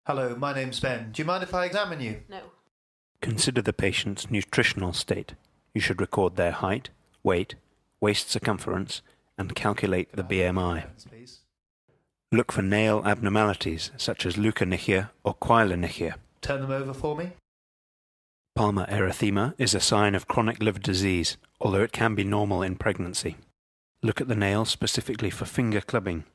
Hello, my name's Ben. Do you mind if I examine you? No. Consider the patient's nutritional state. You should record their height, weight, waist circumference, and calculate the BMI. Please. Look for nail abnormalities such as leukonychia or quilonychia. Turn them over for me. Palmar erythema is a sign of chronic liver disease, although it can be normal in pregnancy. Look at the nail specifically for finger clubbing.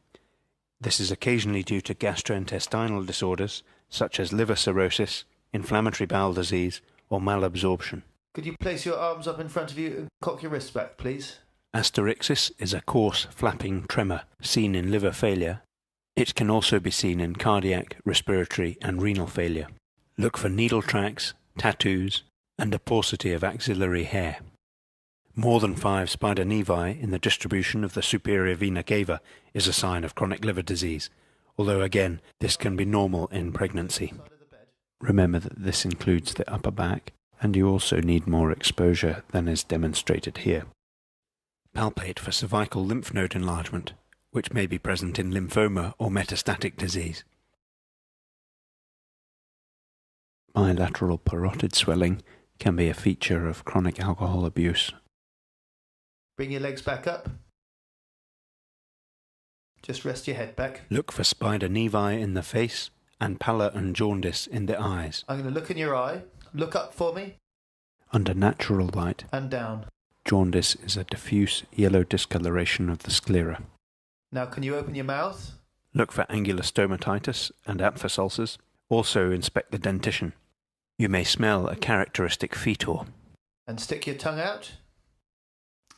This is occasionally due to gastrointestinal disorders such as liver cirrhosis, inflammatory bowel disease, or malabsorption. Could you place your arms up in front of you and cock your wrists back, please? Asterixis is a coarse, flapping tremor seen in liver failure. It can also be seen in cardiac, respiratory, and renal failure. Look for needle tracks, tattoos, and a paucity of axillary hair. More than 5 spider nevi in the distribution of the superior vena cava is a sign of chronic liver disease, although again, this can be normal in pregnancy. Remember that this includes the upper back, and you also need more exposure than is demonstrated here. Palpate for cervical lymph node enlargement, which may be present in lymphoma or metastatic disease. Bilateral parotid swelling can be a feature of chronic alcohol abuse. Bring your legs back up. Just rest your head back. Look for spider nevi in the face and pallor and jaundice in the eyes. I'm going to look in your eye. Look up for me. Under natural light, And down. jaundice is a diffuse yellow discoloration of the sclera. Now can you open your mouth? Look for angular stomatitis and aphthous ulcers. Also inspect the dentition. You may smell a characteristic fetor. And stick your tongue out.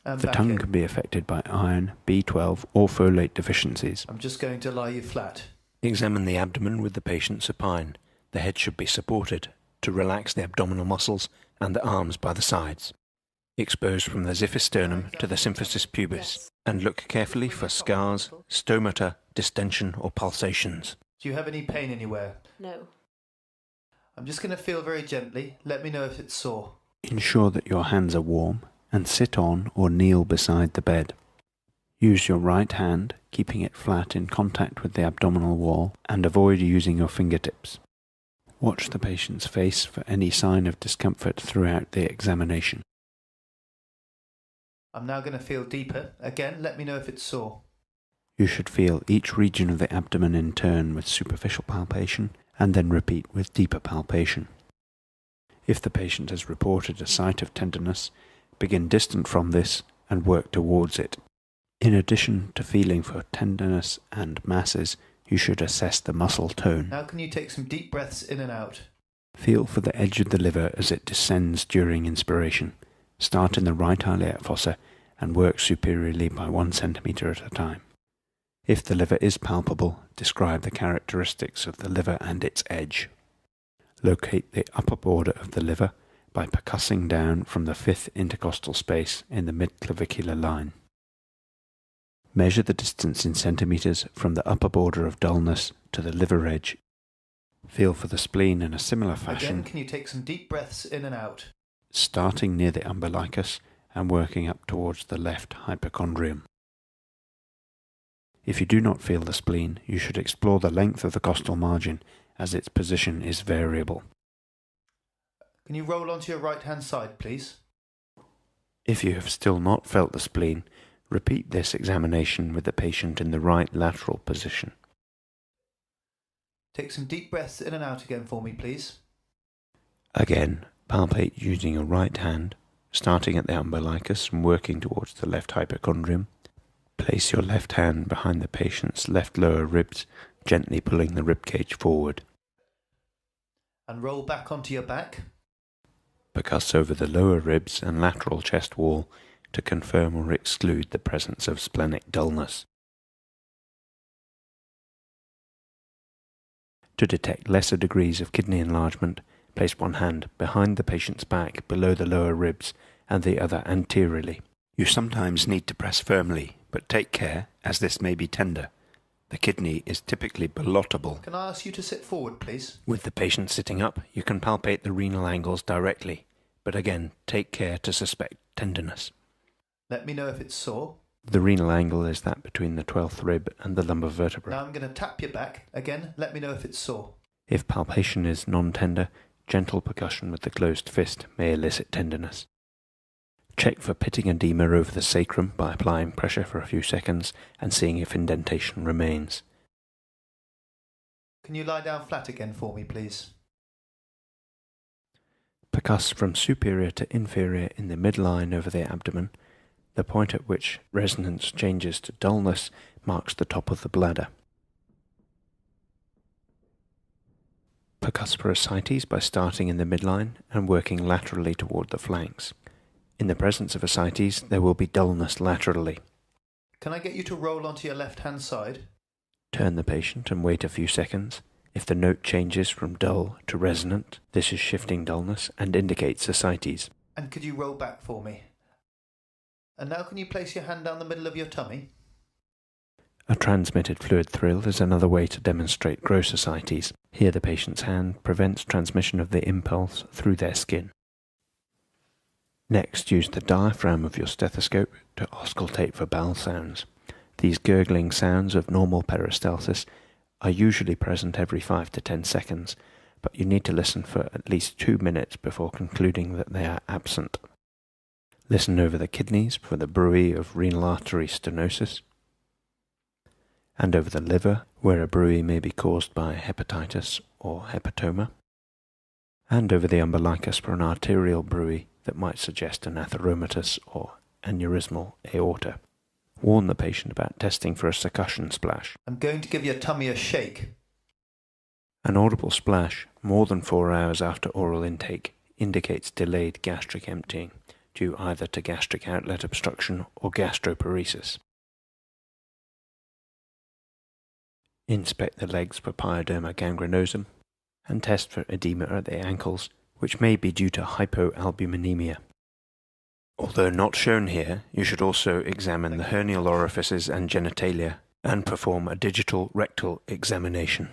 And The back tongue in. can be affected by iron, B12, or folate deficiencies. I'm just going to lie you flat. Examine the abdomen with the patient supine. The head should be supported to relax the abdominal muscles and the arms by the sides. Expose from the xiphisternum to the symphysis pubis, and look carefully for scars, stomata, distension, or pulsations. Do you have any pain anywhere? No. I'm just going to feel very gently. Let me know if it's sore. Ensure that your hands are warm and sit on or kneel beside the bed. Use your right hand, keeping it flat in contact with the abdominal wall, and avoid using your fingertips. Watch the patient's face for any sign of discomfort throughout the examination. I'm now going to feel deeper. Again, let me know if it's sore. You should feel each region of the abdomen in turn with superficial palpation, and then repeat with deeper palpation. If the patient has reported a site of tenderness, begin distant from this and work towards it. In addition to feeling for tenderness and masses, you should assess the muscle tone. Now can you take some deep breaths in and out? Feel for the edge of the liver as it descends during inspiration. Start in the right iliac fossa and work superiorly by 1 centimeter at a time. If the liver is palpable, describe the characteristics of the liver and its edge. Locate the upper border of the liver by percussing down from the 5th intercostal space in the midclavicular line. Measure the distance in centimeters from the upper border of dullness to the liver edge. Feel for the spleen in a similar fashion, Again, can you take some deep breaths in and out? starting near the umbilicus and working up towards the left hypochondrium. If you do not feel the spleen, you should explore the length of the costal margin, as its position is variable. Can you roll onto your right-hand side, please? If you have still not felt the spleen, repeat this examination with the patient in the right lateral position. Take some deep breaths in and out again for me, please. Again, palpate using your right hand, starting at the umbilicus and working towards the left hypochondrium. Place your left hand behind the patient's left lower ribs, gently pulling the ribcage forward. And roll back onto your back. Percuss over the lower ribs and lateral chest wall to confirm or exclude the presence of splenic dullness. To detect lesser degrees of kidney enlargement, place one hand behind the patient's back below the lower ribs and the other anteriorly. You sometimes need to press firmly, but take care, as this may be tender. The kidney is typically ballottable. Can I ask you to sit forward, please? With the patient sitting up, you can palpate the renal angles directly, but again, take care to suspect tenderness. Let me know if it's sore. The renal angle is that between the 12th rib and the lumbar vertebra. Now I'm going to tap your back. Again, let me know if it's sore. If palpation is non-tender, gentle percussion with the closed fist may elicit tenderness. Check for pitting edema over the sacrum by applying pressure for a few seconds and seeing if indentation remains. Can you lie down flat again for me, please? Percuss from superior to inferior in the midline over the abdomen. The point at which resonance changes to dullness marks the top of the bladder. Percuss for ascites by starting in the midline and working laterally toward the flanks. In the presence of ascites, there will be dullness laterally. Can I get you to roll onto your left-hand side? Turn the patient and wait a few seconds. If the note changes from dull to resonant, this is shifting dullness and indicates ascites. And could you roll back for me? And now can you place your hand down the middle of your tummy? A transmitted fluid thrill is another way to demonstrate gross ascites. Here the patient's hand prevents transmission of the impulse through their skin. Next, use the diaphragm of your stethoscope to auscultate for bowel sounds. These gurgling sounds of normal peristalsis are usually present every 5 to 10 seconds, but you need to listen for at least 2 minutes before concluding that they are absent. Listen over the kidneys for the bruit of renal artery stenosis, and over the liver, where a bruit may be caused by hepatitis or hepatoma, and over the umbilicus for an arterial bruit that might suggest an atheromatous or aneurysmal aorta. Warn the patient about testing for a succussion splash. I'm going to give your tummy a shake. An audible splash more than 4 hours after oral intake indicates delayed gastric emptying, due either to gastric outlet obstruction or gastroparesis. Inspect the legs for pyoderma gangrenosum and test for edema at the ankles, which may be due to hypoalbuminemia. Although not shown here, you should also examine the hernial orifices and genitalia and perform a digital rectal examination.